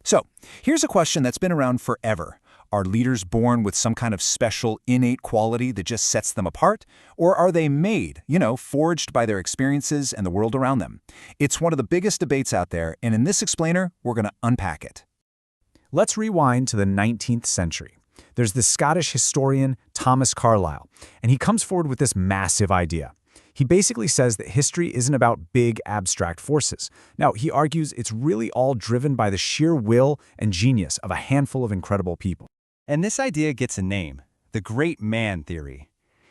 So, here's a question that's been around forever. Are leaders born with some kind of special innate quality that just sets them apart? Or are they made, forged by their experiences and the world around them? It's one of the biggest debates out there, and in this explainer, we're going to unpack it. Let's rewind to the 19th century. There's this Scottish historian, Thomas Carlyle, and he comes forward with this massive idea. He basically says that history isn't about big, abstract forces. Now, he argues it's really all driven by the sheer will and genius of a handful of incredible people. And this idea gets a name, the Great Man Theory.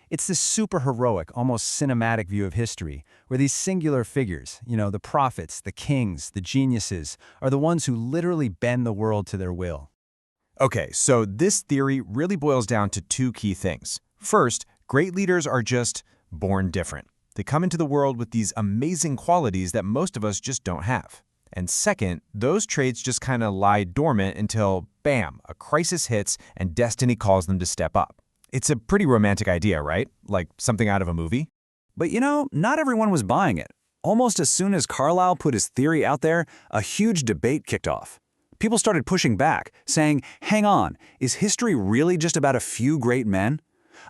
It's this super-heroic, almost cinematic view of history, where these singular figures, the prophets, the kings, the geniuses, are the ones who literally bend the world to their will. Okay, so this theory really boils down to two key things. First, great leaders are just born different. They come into the world with these amazing qualities that most of us just don't have. And second, those traits just kind of lie dormant until, bam, a crisis hits and destiny calls them to step up. It's a pretty romantic idea, right? Like something out of a movie? But not everyone was buying it. Almost as soon as Carlyle put his theory out there, a huge debate kicked off. People started pushing back, saying, hang on, is history really just about a few great men?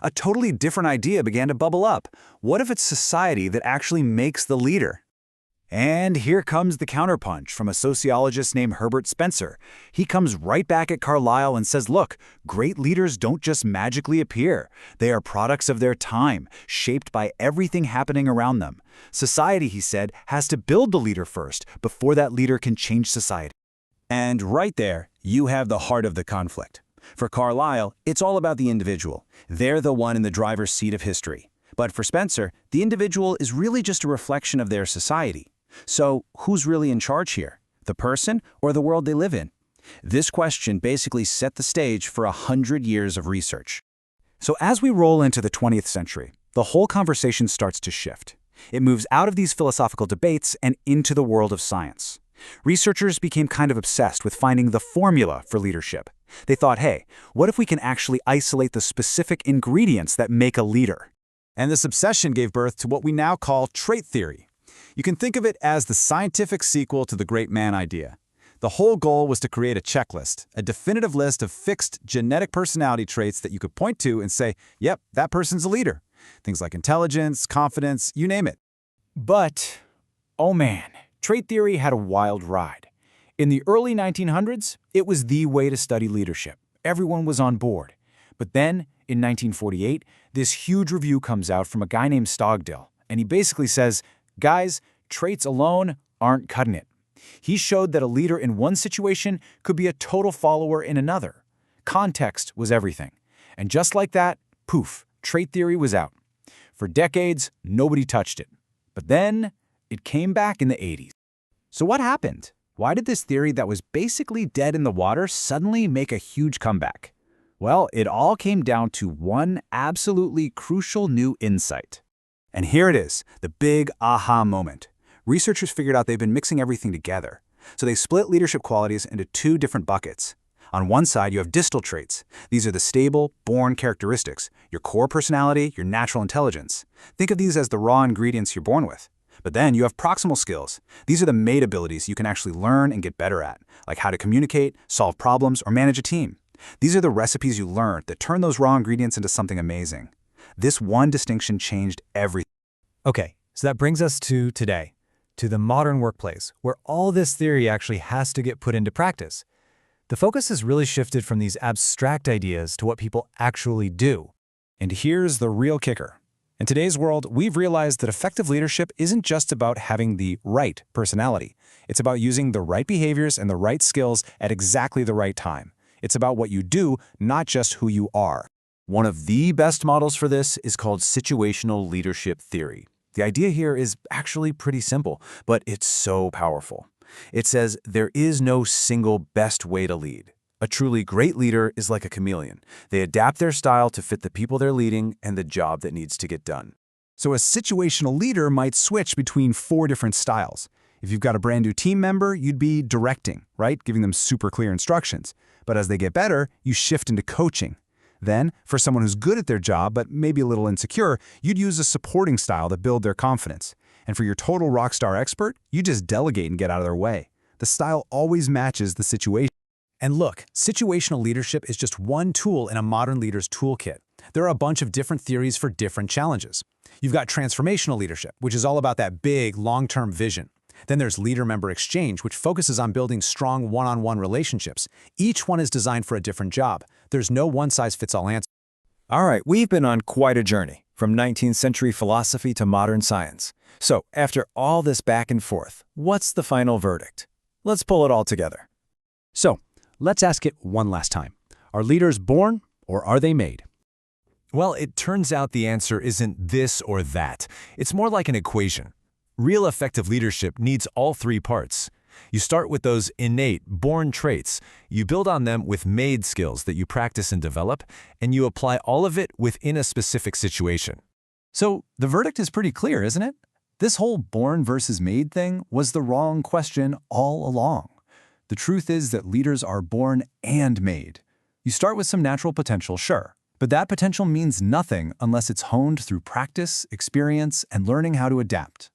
A totally different idea began to bubble up. What if it's society that actually makes the leader? And here comes the counterpunch from a sociologist named Herbert Spencer. He comes right back at Carlyle and says, look, great leaders don't just magically appear. They are products of their time, shaped by everything happening around them. Society, he said, has to build the leader first, before that leader can change society. And right there, you have the heart of the conflict. For Carlyle, it's all about the individual. They're the one in the driver's seat of history. But for Spencer, the individual is really just a reflection of their society. So who's really in charge here? The person or the world they live in? This question basically set the stage for 100 years of research. So as we roll into the 20th century, the whole conversation starts to shift. It moves out of these philosophical debates and into the world of science. Researchers became kind of obsessed with finding the formula for leadership. They thought, hey, what if we can actually isolate the specific ingredients that make a leader? And this obsession gave birth to what we now call trait theory. You can think of it as the scientific sequel to the great man idea. The whole goal was to create a checklist, a definitive list of fixed genetic personality traits that you could point to and say, yep, that person's a leader. Things like intelligence, confidence, you name it. But, oh man, trait theory had a wild ride. In the early 1900s, it was the way to study leadership. Everyone was on board. But then, in 1948, this huge review comes out from a guy named Stogdill, and he basically says, guys, traits alone aren't cutting it. He showed that a leader in one situation could be a total follower in another. Context was everything. And just like that, poof, trait theory was out. For decades, nobody touched it. But then, it came back in the 80s. So what happened? Why did this theory that was basically dead in the water suddenly make a huge comeback? Well, it all came down to one absolutely crucial new insight. And here it is, the big aha moment. Researchers figured out they've been mixing everything together. So they split leadership qualities into two different buckets. On one side, you have distal traits. These are the stable, born characteristics, your core personality, your natural intelligence. Think of these as the raw ingredients you're born with. But then you have proximal skills. These are the made abilities you can actually learn and get better at, like how to communicate, solve problems, or manage a team. These are the recipes you learn that turn those raw ingredients into something amazing. This one distinction changed everything. Okay, so that brings us to today, to the modern workplace, where all this theory actually has to get put into practice. The focus has really shifted from these abstract ideas to what people actually do. And here's the real kicker. In today's world, we've realized that effective leadership isn't just about having the right personality. It's about using the right behaviors and the right skills at exactly the right time. It's about what you do, not just who you are. One of the best models for this is called Situational Leadership Theory. The idea here is actually pretty simple, but it's so powerful. It says there is no single best way to lead. A truly great leader is like a chameleon. They adapt their style to fit the people they're leading and the job that needs to get done. So a situational leader might switch between 4 different styles. If you've got a brand new team member, you'd be directing, right? Giving them super clear instructions. But as they get better, you shift into coaching. Then, for someone who's good at their job but maybe a little insecure, you'd use a supporting style to build their confidence. And for your total rockstar expert, you just delegate and get out of their way. The style always matches the situation. And look, situational leadership is just one tool in a modern leader's toolkit. There are a bunch of different theories for different challenges. You've got transformational leadership, which is all about that big, long-term vision. Then there's leader-member exchange, which focuses on building strong one-on-one relationships. Each one is designed for a different job. There's no one-size-fits-all answer. All right, we've been on quite a journey, from 19th century philosophy to modern science. So, after all this back and forth, what's the final verdict? Let's pull it all together. So, let's ask it one last time. Are leaders born or are they made? Well, it turns out the answer isn't this or that. It's more like an equation. Real effective leadership needs all three parts. You start with those innate, born traits. You build on them with made skills that you practice and develop, and you apply all of it within a specific situation. So, the verdict is pretty clear, isn't it? This whole born versus made thing was the wrong question all along. The truth is that leaders are born and made. You start with some natural potential, sure, but that potential means nothing unless it's honed through practice, experience, and learning how to adapt.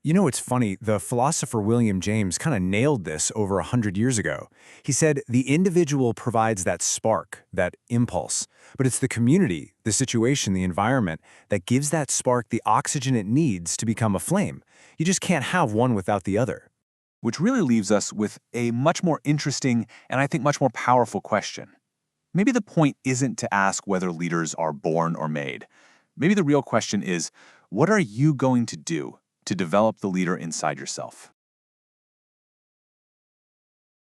You know, it's funny, the philosopher William James kind of nailed this over 100 years ago. He said, the individual provides that spark, that impulse, but it's the community, the situation, the environment that gives that spark the oxygen it needs to become a flame. You just can't have one without the other. Which really leaves us with a much more interesting and I think much more powerful question. Maybe the point isn't to ask whether leaders are born or made. Maybe the real question is, what are you going to do to develop the leader inside yourself?